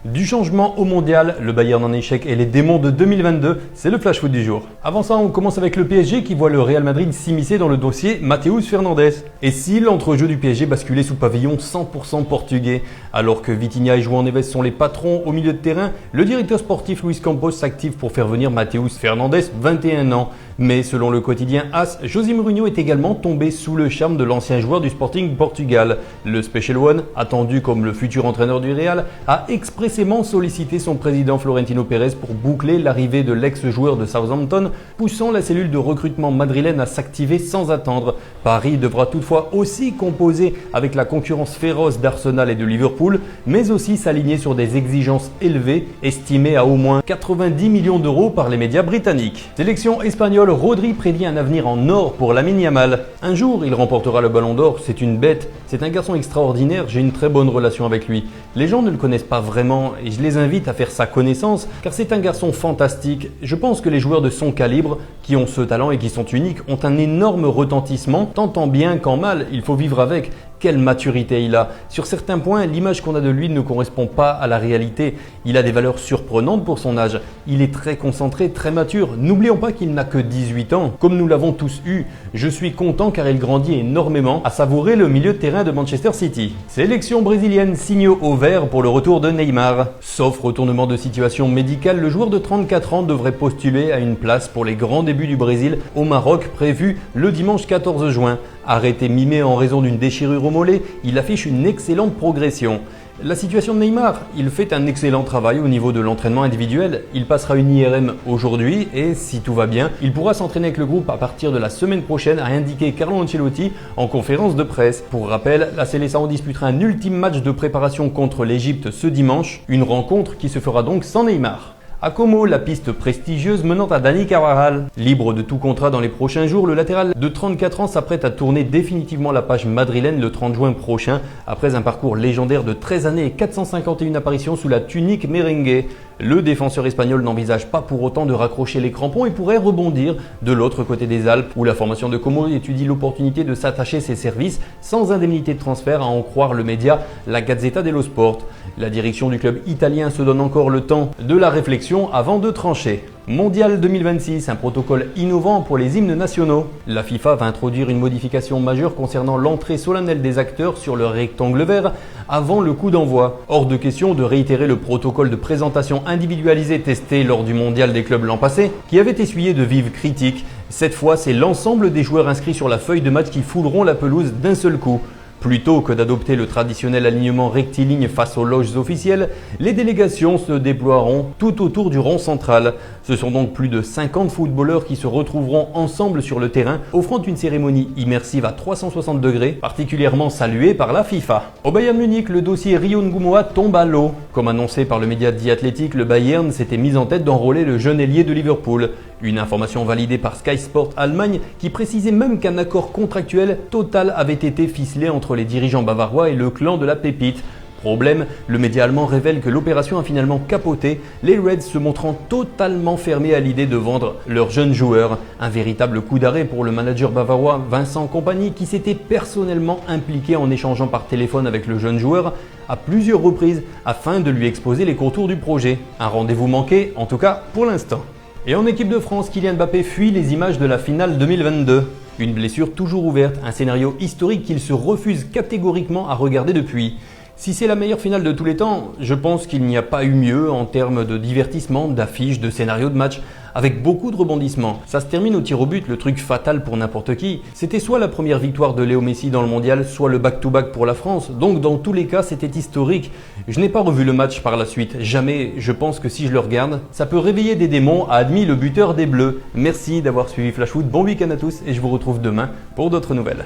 Du changement au mondial, le Bayern en échec et les démons de 2022, c'est le flash foot du jour. Avant ça, on commence avec le PSG qui voit le Real Madrid s'immiscer dans le dossier Matheus Fernandes. Et si l'entrejeu du PSG basculait sous pavillon 100% portugais? Alors que Vitinha et João Neves sont les patrons au milieu de terrain, le directeur sportif Luis Campos s'active pour faire venir Matheus Fernandes, 21 ans. Mais selon le quotidien AS, José Mourinho est également tombé sous le charme de l'ancien joueur du Sporting Portugal. Le Special One, attendu comme le futur entraîneur du Real, a expressément sollicité son président Florentino Pérez pour boucler l'arrivée de l'ex-joueur de Southampton, poussant la cellule de recrutement madrilène à s'activer sans attendre. Paris devra toutefois aussi composer avec la concurrence féroce d'Arsenal et de Liverpool, mais aussi s'aligner sur des exigences élevées, estimées à au moins 90 millions d'euros par les médias britanniques. Sélection espagnole, Rodri prédit un avenir en or pour Lamine Yamal. Un jour, il remportera le Ballon d'Or, c'est une bête, c'est un garçon extraordinaire, j'ai une très bonne relation avec lui. Les gens ne le connaissent pas vraiment et je les invite à faire sa connaissance car c'est un garçon fantastique. Je pense que les joueurs de son calibre, qui ont ce talent et qui sont uniques, ont un énorme retentissement, tant en bien qu'en mal, il faut vivre avec. Quelle maturité il a. Sur certains points, l'image qu'on a de lui ne correspond pas à la réalité. Il a des valeurs surprenantes pour son âge. Il est très concentré, très mature. N'oublions pas qu'il n'a que 18 ans, comme nous l'avons tous eu. Je suis content car il grandit énormément à savourer le milieu de terrain de Manchester City. Sélection brésilienne, signe au vert pour le retour de Neymar. Sauf retournement de situation médicale, le joueur de 34 ans devrait postuler à une place pour les grands débuts du Brésil au Maroc prévu le dimanche 14 juin. Arrêté mimé en raison d'une déchirure au mollet, il affiche une excellente progression. La situation de Neymar, il fait un excellent travail au niveau de l'entraînement individuel. Il passera une IRM aujourd'hui et si tout va bien, il pourra s'entraîner avec le groupe à partir de la semaine prochaine, a indiqué Carlo Ancelotti en conférence de presse. Pour rappel, la Seleção disputera un ultime match de préparation contre l'Égypte ce dimanche, une rencontre qui se fera donc sans Neymar. À Como, la piste prestigieuse menant à Dani Carvajal. Libre de tout contrat dans les prochains jours, le latéral de 34 ans s'apprête à tourner définitivement la page madrilène le 30 juin prochain, après un parcours légendaire de 13 années et 451 apparitions sous la tunique merengue. Le défenseur espagnol n'envisage pas pour autant de raccrocher les crampons et pourrait rebondir de l'autre côté des Alpes, où la formation de Como étudie l'opportunité de s'attacher ses services sans indemnité de transfert, à en croire le média La Gazzetta dello Sport. La direction du club italien se donne encore le temps de la réflexion avant de trancher. Mondial 2026, un protocole innovant pour les hymnes nationaux. La FIFA va introduire une modification majeure concernant l'entrée solennelle des acteurs sur le rectangle vert avant le coup d'envoi. Hors de question de réitérer le protocole de présentation individualisé testé lors du mondial des clubs l'an passé, qui avait essuyé de vives critiques. Cette fois, c'est l'ensemble des joueurs inscrits sur la feuille de match qui fouleront la pelouse d'un seul coup. Plutôt que d'adopter le traditionnel alignement rectiligne face aux loges officielles, les délégations se déploieront tout autour du rond central. Ce sont donc plus de 50 footballeurs qui se retrouveront ensemble sur le terrain, offrant une cérémonie immersive à 360 degrés, particulièrement saluée par la FIFA. Au Bayern Munich, le dossier Rio Ngumoa tombe à l'eau. Comme annoncé par le média The Athletic, le Bayern s'était mis en tête d'enrôler le jeune ailier de Liverpool. Une information validée par Sky Sport Allemagne qui précisait même qu'un accord contractuel total avait été ficelé entre les dirigeants bavarois et le clan de la pépite. Problème, le média allemand révèle que l'opération a finalement capoté, les Reds se montrant totalement fermés à l'idée de vendre leurs jeunes joueurs. Un véritable coup d'arrêt pour le manager bavarois Vincent Kompany qui s'était personnellement impliqué en échangeant par téléphone avec le jeune joueur à plusieurs reprises afin de lui exposer les contours du projet. Un rendez-vous manqué, en tout cas pour l'instant. Et en équipe de France, Kylian Mbappé fuit les images de la finale 2022. Une blessure toujours ouverte, un scénario historique qu'il se refuse catégoriquement à regarder depuis. Si c'est la meilleure finale de tous les temps, je pense qu'il n'y a pas eu mieux en termes de divertissement, d'affiches, de scénarios de match, avec beaucoup de rebondissements. Ça se termine au tir au but, le truc fatal pour n'importe qui. C'était soit la première victoire de Léo Messi dans le mondial, soit le back-to-back pour la France. Donc dans tous les cas, c'était historique. Je n'ai pas revu le match par la suite, jamais. Je pense que si je le regarde, ça peut réveiller des démons, a admis le buteur des Bleus. Merci d'avoir suivi Flash Foot, bon week-end à tous et je vous retrouve demain pour d'autres nouvelles.